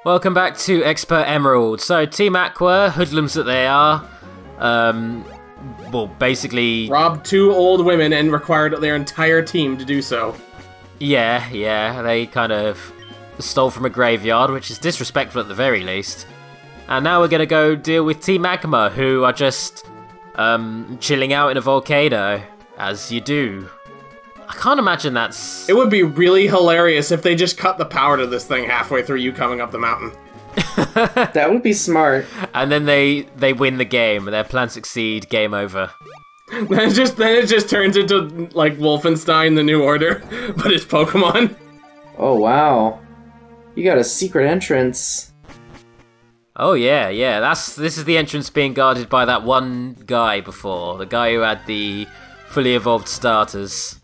Welcome back to Expert Emerald. So, Team Aqua, hoodlums that they are, well, basically... robbed 2 old women and required their entire team to do so. Yeah, they kind of stole from a graveyard, which is disrespectful at the very least. And now we're gonna go deal with Team Magma, who are just, chilling out in a volcano, as you do. I can't imagine that's... It would be really hilarious if they just cut the power to this thing halfway through you coming up the mountain. That would be smart. And then they win the game, and their plans succeed, game over. Then it just turns into, like, Wolfenstein The New Order, but it's Pokemon. Oh, wow. You got a secret entrance. Oh yeah, this is the entrance being guarded by that one guy before, the guy who had the fully evolved starters.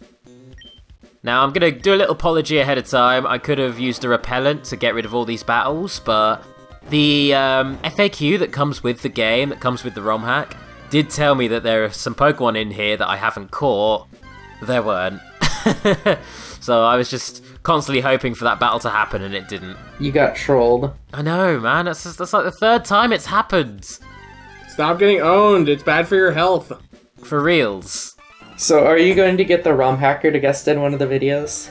Now, I'm going to do a little apology ahead of time. I could have used a repellent to get rid of all these battles, but the FAQ that comes with the game, that comes with the ROM hack, did tell me that there are some Pokemon in here that I haven't caught. There weren't. So I was just constantly hoping for that battle to happen, and it didn't. You got trolled. I know, man. That's like the 3rd time it's happened. Stop getting owned. It's bad for your health. For reals. So, are you going to get the ROM hacker to guest in one of the videos?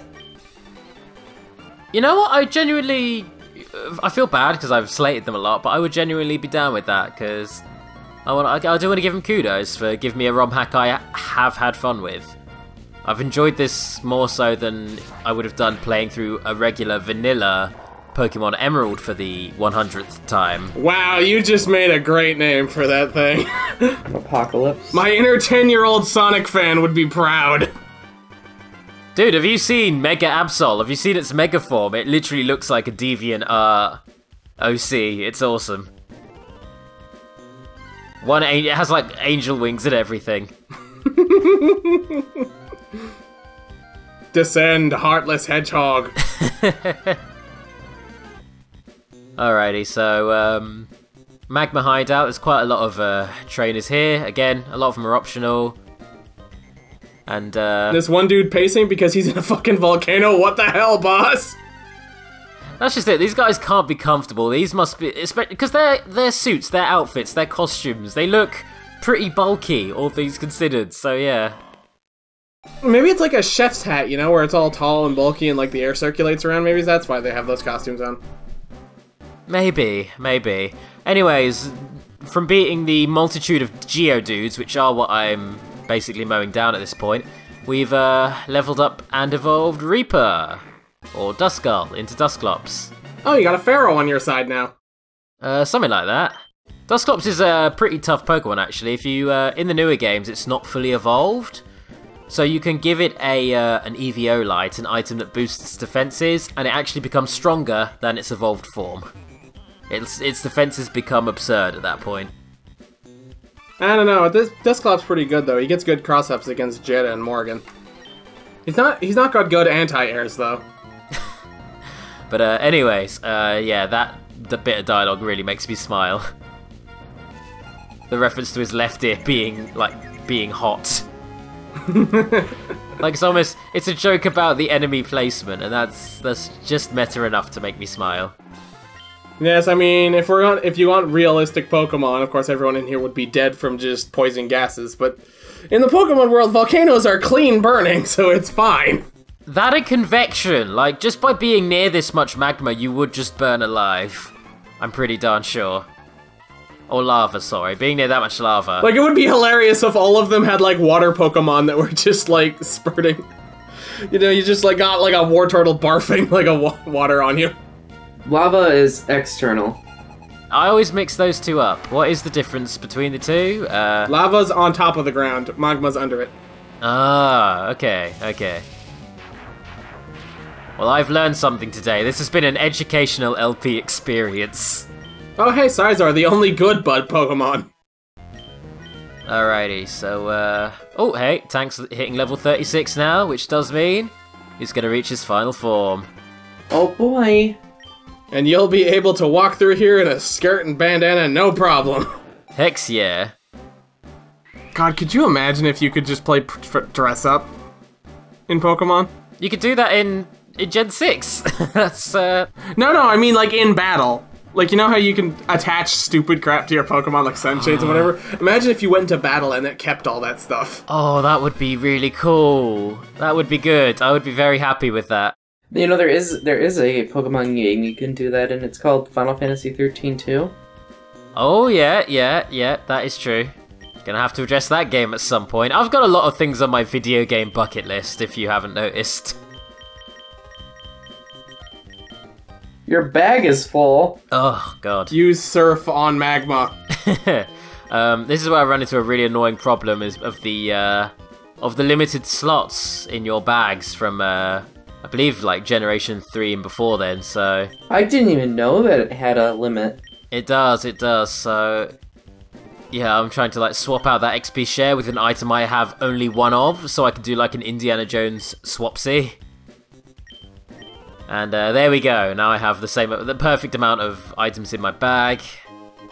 You know what? I feel bad because I've slated them a lot, but I would genuinely be down with that because I do want to give him kudos for giving me a ROM hack I have had fun with. I've enjoyed this more so than I would have done playing through a regular vanilla Pokemon Emerald for the 100th time. Wow, you just made a great name for that thing. Apocalypse. My inner 10-year-old Sonic fan would be proud. Dude, have you seen Mega Absol? Have you seen its Mega form? It literally looks like a Deviant OC. It's awesome. It has like angel wings and everything. Descend, heartless hedgehog. Alrighty, so Magma Hideout, there's quite a lot of trainers here. Again, a lot of them are optional. And this one dude pacing because he's in a fucking volcano. What the hell, boss? That's just it. These guys can't be comfortable. These must be, because their suits, their outfits, their costumes, they look pretty bulky, all things considered. So yeah. Maybe it's like a chef's hat, you know, where it's all tall and bulky and like the air circulates around. Maybe that's why they have those costumes on. Maybe. Anyways, from beating the multitude of Geodudes, which are what I'm basically mowing down at this point, we've leveled up and evolved Reaper, or Duskull, into Dusclops. Oh, you got a Pharaoh on your side now. Something like that. Dusclops is a pretty tough Pokemon, actually. If you, in the newer games, it's not fully evolved. So you can give it an EVO Light, an item that boosts its defenses, and it actually becomes stronger than its evolved form. Its defenses become absurd at that point. I don't know. Dusclops pretty good though. He gets good cross-ups against Jetta and Morgan. He's not got good anti-airs though. But anyways, yeah, the bit of dialogue really makes me smile. The reference to his left ear being hot. Like it's a joke about the enemy placement, and that's just meta enough to make me smile. Yes, I mean, if you want realistic Pokemon, of course everyone in here would be dead from just poison gases, but in the Pokemon world, volcanoes are clean burning, so it's fine. That and convection, like, just by being near this much magma, you would just burn alive. I'm pretty darn sure. Or lava, sorry. Being near that much lava. Like, it would be hilarious if all of them had, like, water Pokemon that were just, like, spurting. You know, you just, like, got, like, a war turtle barfing, like, water on you. Lava is external. I always mix those two up. What is the difference between the two? Lava's on top of the ground. Magma's under it. Ah, okay. Well, I've learned something today. This has been an educational LP experience. Oh, hey, Scizor, the only good bud Pokemon. Alrighty, so, oh, hey, Tank's hitting level 36 now, which does mean he's gonna reach his final form. Oh, boy. And you'll be able to walk through here in a skirt and bandana, no problem. Hex yeah. God, could you imagine if you could just play dress up in Pokemon? You could do that in Gen 6. That's No, I mean like in battle. Like, you know how you can attach stupid crap to your Pokemon, like sunshades and whatever? Imagine if you went into battle and it kept all that stuff. Oh, that would be really cool. That would be good. I would be very happy with that. You know, there is a Pokemon game you can do that in. It's called Final Fantasy 13 2. Oh, yeah, that is true. Gonna have to address that game at some point. I've got a lot of things on my video game bucket list, if you haven't noticed. Your bag is full. Oh, God. Use Surf on Magma. This is where I run into a really annoying problem of the limited slots in your bags from, I believe, like, Generation 3 and before then, so... I didn't even know that it had a limit. It does, so... Yeah, I'm trying to, like, swap out that XP share with an item I have only one of, so I can do, like, an Indiana Jones swapsy. And there we go. Now I have the perfect amount of items in my bag.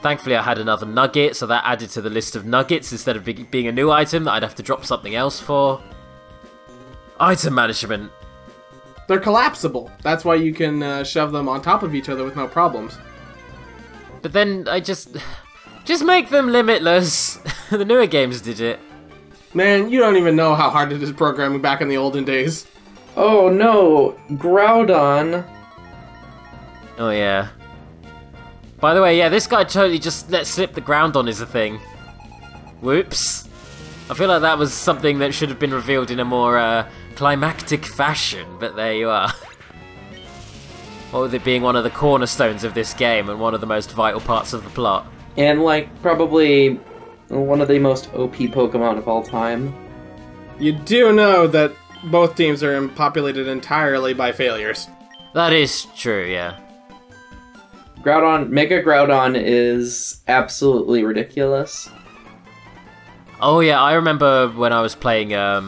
Thankfully, I had another nugget, so that added to the list of nuggets instead of being a new item that I'd have to drop something else for. Item management. They're collapsible. That's why you can shove them on top of each other with no problems. But then I just make them limitless. The newer games did it. Man, you don't even know how hard it is programming back in the olden days. Oh no, Groudon. Oh yeah. By the way, yeah, this guy totally just let slip the ground on is a thing. Whoops. I feel like that was something that should have been revealed in a more climactic fashion, but there you are. What with it being one of the cornerstones of this game and one of the most vital parts of the plot. And like probably one of the most OP Pokemon of all time. You do know that both teams are populated entirely by failures. That is true, yeah. Groudon, Mega Groudon is absolutely ridiculous. Oh yeah, I remember when I was playing, I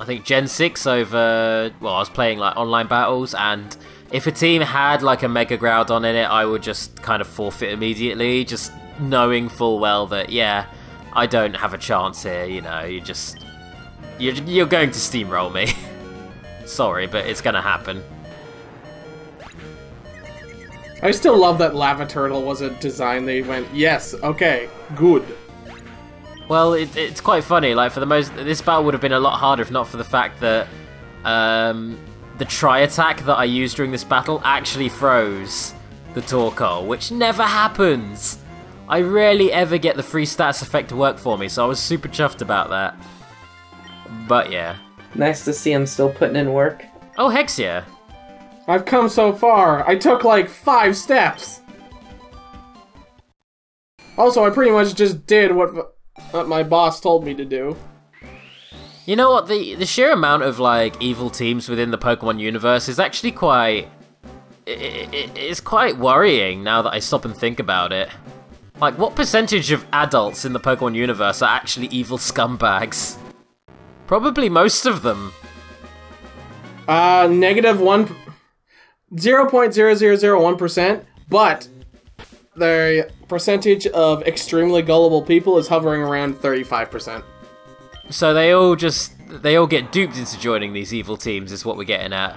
think Gen 6 over, well, I was playing like online battles, and if a team had like a Mega Groudon in it, I would just kind of forfeit immediately, just knowing full well that, yeah, I don't have a chance here, you know, you're going to steamroll me. Sorry, but it's gonna happen. I still love that Lava Turtle was a design they went, yes, okay, good. Well, it's quite funny, like, this battle would have been a lot harder if not for the fact that, the tri-attack that I used during this battle actually froze the Torkoal, which never happens! I rarely ever get the free stats effect to work for me, so I was super chuffed about that. But yeah. Nice to see him still putting in work. Oh, hex yeah. I've come so far. I took like 5 steps. Also, I pretty much just did what my boss told me to do. You know what? The sheer amount of like evil teams within the Pokemon universe is actually quite... It's quite worrying now that I stop and think about it. Like, what percentage of adults in the Pokemon universe are actually evil scumbags? Probably most of them. -0.0001%, but the percentage of extremely gullible people is hovering around 35%. So they all get duped into joining these evil teams is what we're getting at.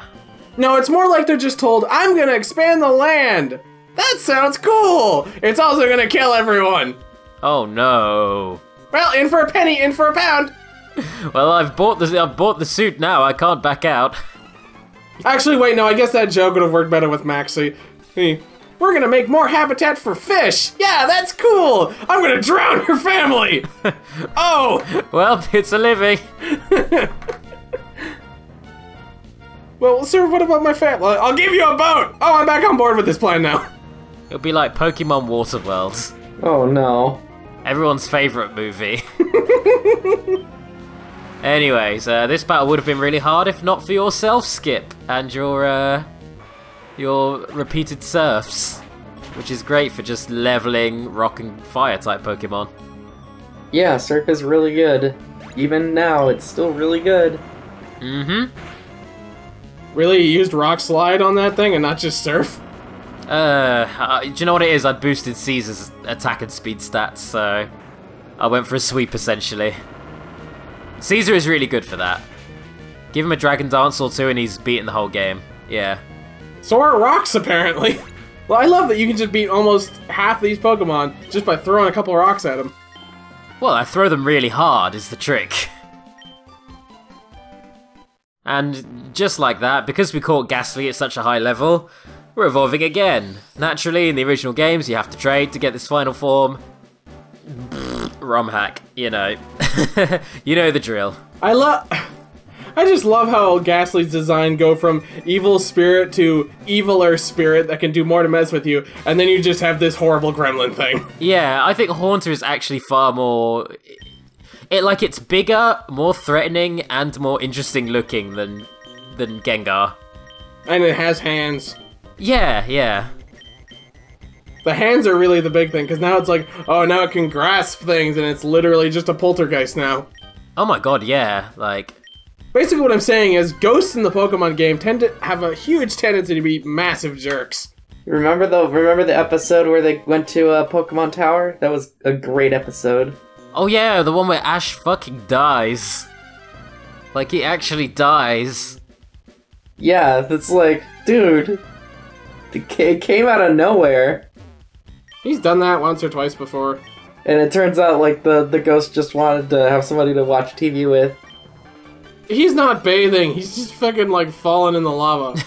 No, it's more like they're just told, I'm gonna expand the land! That sounds cool! It's also gonna kill everyone! Oh no. Well, in for a penny, in for a pound! Well, I've bought the suit now, I can't back out. Actually, wait, no, I guess that joke would have worked better with Maxie. Hey, we're gonna make more habitat for fish! Yeah, that's cool! I'm gonna drown your family! Oh! Well, it's a living. Well, sir, what about my family? I'll give you a boat! Oh, I'm back on board with this plan now. It'll be like Pokemon Waterworld. Oh no. Everyone's favourite movie. Anyways, this battle would have been really hard if not for yourself, Skip, and your repeated surfs, which is great for just leveling rock and fire type Pokemon. Yeah, Surf is really good. Even now, it's still really good. Mm-hmm. Really, you used Rock Slide on that thing and not just Surf? Do you know what it is? I'd boosted Caesar's attack and speed stats, so I went for a sweep essentially. Caesar is really good for that. Give him a Dragon Dance or two and he's beaten the whole game. Yeah. So are rocks, apparently. Well, I love that you can just beat almost half these Pokemon just by throwing a couple rocks at them. Well, I throw them really hard is the trick. And just like that, because we caught Ghastly at such a high level, we're evolving again. Naturally, in the original games, you have to trade to get this final form. ROM hack, you know. You know the drill. I just love how Ghastly's design go from evil spirit to eviler spirit that can do more to mess with you, and then you just have this horrible gremlin thing. Yeah, I think Haunter is actually far more... it's bigger, more threatening, and more interesting looking than Gengar. And it has hands. Yeah, yeah. The hands are really the big thing, because now it's like, oh, now it can grasp things, and it's literally just a poltergeist now. Oh my god, yeah, like... Basically what I'm saying is, ghosts in the Pokemon game tend to have a huge tendency to be massive jerks. Remember the episode where they went to a Pokemon Tower? That was a great episode. Oh yeah, the one where Ash fucking dies. Like, he actually dies. Yeah, that's like, dude, it came out of nowhere. He's done that once or twice before. And it turns out, like, the ghost just wanted to have somebody to watch TV with. He's not bathing, he's just fucking, like, falling in the lava.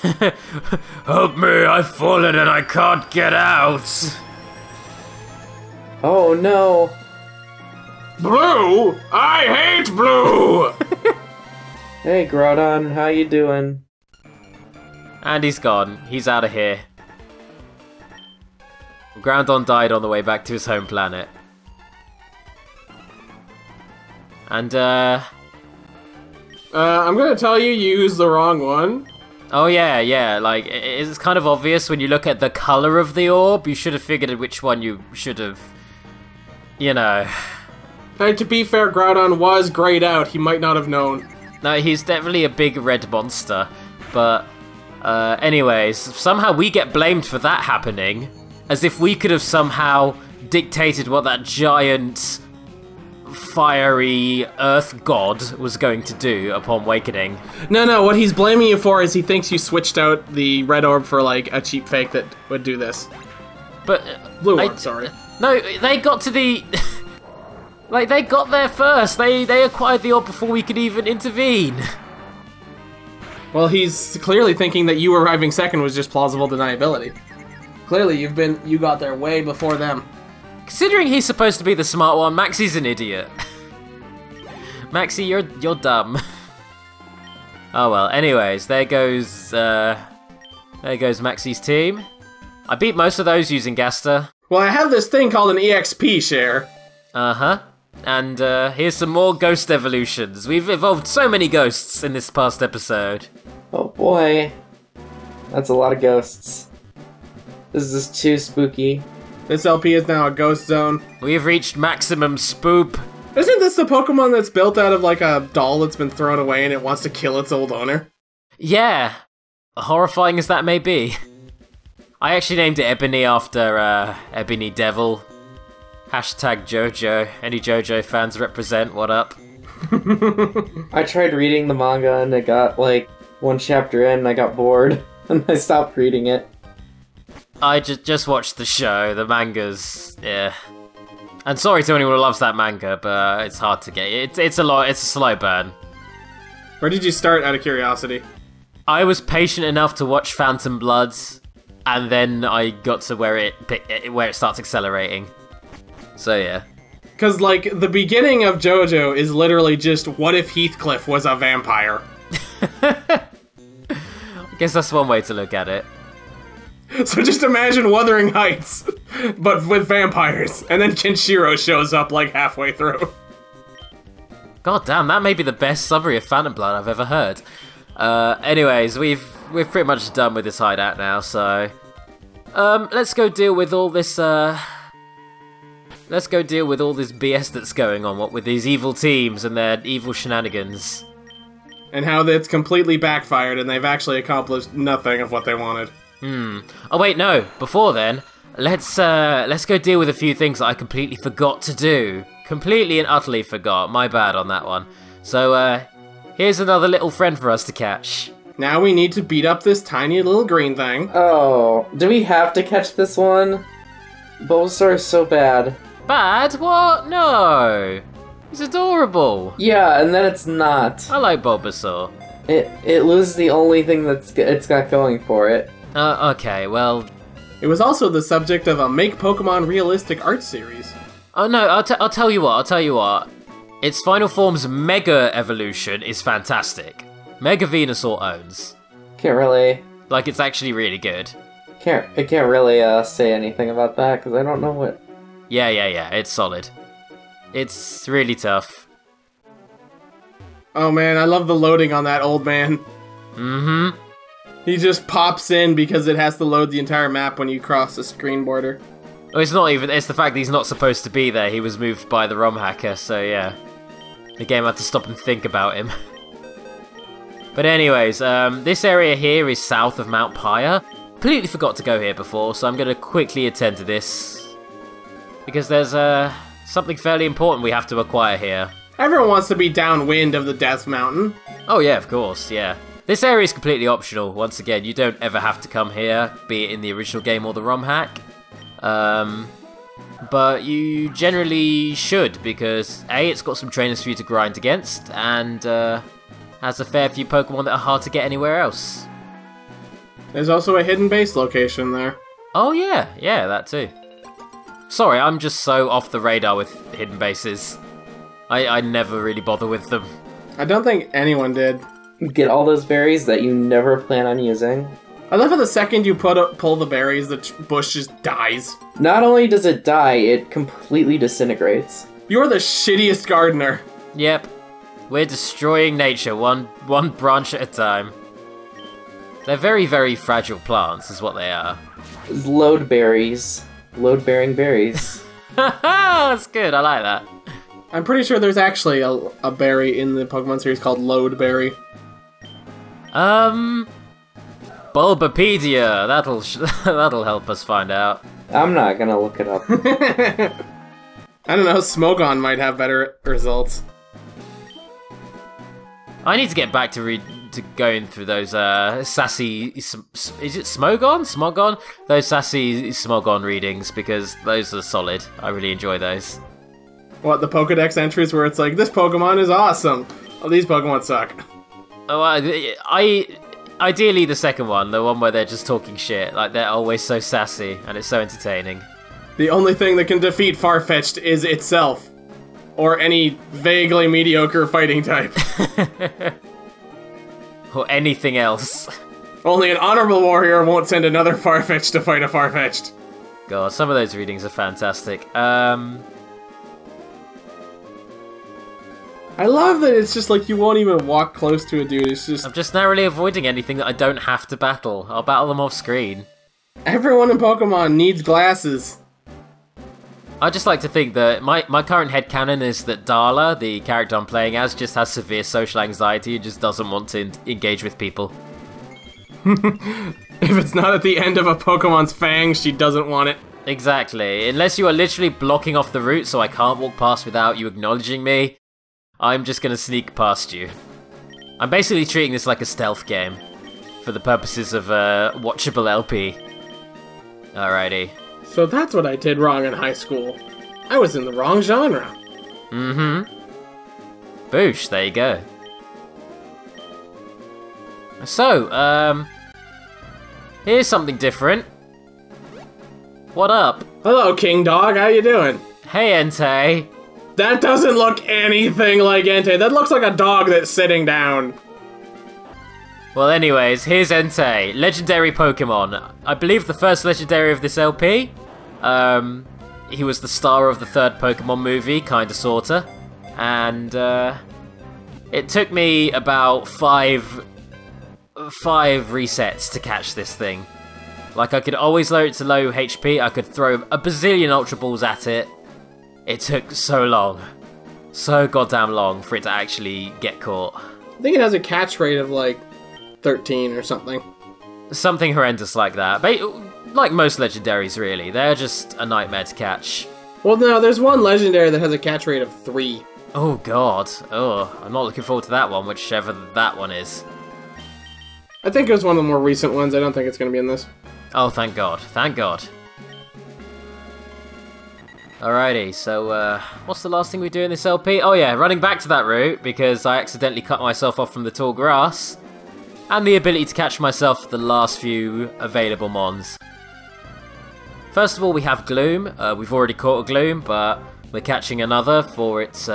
Help me, I've fallen and I can't get out. Oh no. Blue? I hate blue! Hey, Groudon, how you doing? And he's gone. He's out of here. Groudon died on the way back to his home planet. And, I'm gonna tell you, you used the wrong one. oh yeah, like, it's kind of obvious when you look at the colour of the orb. You should have figured which one you should have, you know. Hey, to be fair, Groudon was grayed out, he might not have known. No, he's definitely a big red monster. But, anyways, somehow we get blamed for that happening. As if we could have somehow dictated what that giant... fiery earth god was going to do upon awakening. No, what he's blaming you for is he thinks you switched out the red orb for, like, a cheap fake that would do this. But... Blue orb, sorry. No, they got to the... like, they got there first. They acquired the orb before we could even intervene. Well, he's clearly thinking that you arriving second was just plausible deniability. Clearly, you got there way before them. Considering he's supposed to be the smart one, Maxie's an idiot. Maxie, you're dumb. Oh well, anyways, there goes Maxie's team. I beat most of those using Gaster. Well, I have this thing called an EXP share. Uh-huh. And here's some more ghost evolutions. We've evolved so many ghosts in this past episode. Oh boy. That's a lot of ghosts. This is just too spooky. This LP is now a ghost zone. We've reached maximum spoop. Isn't this the Pokemon that's built out of, like, a doll that's been thrown away and it wants to kill its old owner? Yeah. Horrifying as that may be. I actually named it Ebony after Ebony Devil. Hashtag JoJo. Any JoJo fans represent, what up? I tried reading the manga and it got, like, one chapter in and I got bored. And I stopped reading it. I just watched the show. The manga's... yeah. And sorry to anyone who loves that manga, but it's hard to get. It's a slow burn. Where did you start, out of curiosity? I was patient enough to watch Phantom Bloods, and then I got to where it starts accelerating. So yeah. Because, like, the beginning of JoJo is literally just, what if Heathcliff was a vampire? I guess that's one way to look at it. So just imagine Wuthering Heights, but with vampires, and then Kenshiro shows up, like, halfway through. God damn, that may be the best summary of Phantom Blood I've ever heard. Anyways, we're pretty much done with this hideout now, so... let's go deal with all this, Let's go deal with all this BS that's going on, what with these evil teams and their evil shenanigans. And how that's completely backfired and they've actually accomplished nothing of what they wanted. Oh wait, no, before then, let's go deal with a few things that I completely forgot to do. Completely and utterly forgot, my bad on that one. So, here's another little friend for us to catch. Now we need to beat up this tiny little green thing. Oh, do we have to catch this one? Bulbasaur is so bad. Bad? What? No. He's adorable. Yeah, and then it's not. I like Bulbasaur. It loses the only thing it's got going for it. Okay, well... It was also the subject of a Make Pokemon Realistic art series. Oh no, I'll tell you what. Its final form's Mega Evolution is fantastic. Mega Venusaur owns. Can't really... Like, it's actually really good. I can't really say anything about that, because I don't know what... Yeah, it's solid. It's really tough. Oh man, I love the loading on that old man. Mm-hmm. He just pops in because it has to load the entire map when you cross the screen border. Oh, it's not even, it's the fact that he's not supposed to be there. He was moved by the ROM hacker, so yeah. The game had to stop and think about him. But anyways, this area here is south of Mount Pyre. Completely forgot to go here before, so I'm going to quickly attend to this. Because there's something fairly important we have to acquire here. Everyone wants to be downwind of the Death Mountain. Oh yeah, of course, yeah. This area is completely optional. Once again, you don't ever have to come here, be it in the original game or the ROM hack. But you generally should, because A, it's got some trainers for you to grind against, and has a fair few Pokemon that are hard to get anywhere else. There's also a hidden base location there. Oh yeah, that too. Sorry, I'm just so off the radar with hidden bases. I never really bother with them. I don't think anyone did. Get all those berries that you never plan on using. I love how the second you pull the berries, the bush just dies. Not only does it die, it completely disintegrates. You're the shittiest gardener. Yep. We're destroying nature one branch at a time. They're very, very fragile plants, is what they are. It's load berries. Load-bearing berries. That's good, I like that. I'm pretty sure there's actually a berry in the Pokemon series called Load Berry. Bulbapedia. That'll help us find out. I'm not gonna look it up. I don't know, Smogon might have better results. I need to get back to going through those sassy... Is it Smogon? Smogon? Those sassy Smogon readings, because those are solid. I really enjoy those. What, the Pokedex entries where it's like, this Pokemon is awesome. Oh, these Pokemon suck. Oh, ideally the second one, the one where they're just talking shit. Like, they're always so sassy, and it's so entertaining. The only thing that can defeat Farfetch'd is itself. Or any vaguely mediocre fighting type. Or anything else. Only an honorable warrior won't send another Farfetch'd to fight a Farfetch'd. God, some of those readings are fantastic. I love that it's just like you won't even walk close to a dude, it's just... I'm just narrowly avoiding anything that I don't have to battle. I'll battle them off screen. Everyone in Pokemon needs glasses. I just like to think that my current headcanon is that Darla, the character I'm playing as, just has severe social anxiety and just doesn't want to engage with people. If it's not at the end of a Pokemon's fang, she doesn't want it. Exactly. Unless you are literally blocking off the route so I can't walk past without you acknowledging me, I'm just gonna sneak past you. I'm basically treating this like a stealth game, for the purposes of a watchable LP. Alrighty. So that's what I did wrong in high school. I was in the wrong genre. Mm-hmm. Boosh, there you go. So, here's something different. What up? Hello, King Dog, how you doing? Hey, Entei. That doesn't look anything like Entei. That looks like a dog that's sitting down. Well, anyways, here's Entei, legendary Pokemon. I believe the first legendary of this LP. He was the star of the third Pokemon movie, kinda sorta. And, it took me about five resets to catch this thing. Like, I could always load it to low HP, I could throw a bazillion Ultra Balls at it. It took so long. So goddamn long for it to actually get caught. I think it has a catch rate of like 13 or something. Something horrendous like that. Like most legendaries, really. They're just a nightmare to catch. Well, no, there's one legendary that has a catch rate of 3. Oh god. Oh, I'm not looking forward to that one, whichever that one is. I think it was one of the more recent ones. I don't think it's going to be in this. Oh, thank God. Thank God. Alrighty, so what's the last thing we do in this LP? Oh yeah, running back to that route because I accidentally cut myself off from the tall grass. And the ability to catch myself the last few available mons. First of all, we have Gloom. We've already caught a Gloom, but we're catching another for its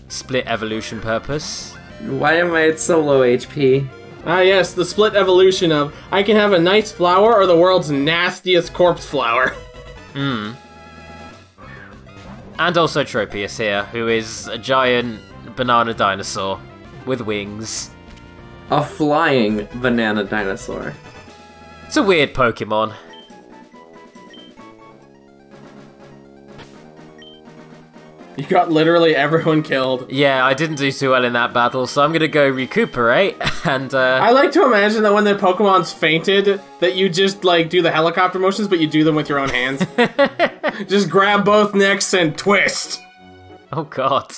split evolution purpose. Why am I at so low HP? Ah yes, the split evolution of I can have a nice flower or the world's nastiest corpse flower. Hmm. And also Tropius here, who is a giant banana dinosaur with wings. A flying banana dinosaur. It's a weird Pokemon. You got literally everyone killed. Yeah, I didn't do too well in that battle, so I'm gonna go recuperate, and I like to imagine that when the Pokemon's fainted, that you just, like, do the helicopter motions, but you do them with your own hands. Just grab both necks and twist. Oh god.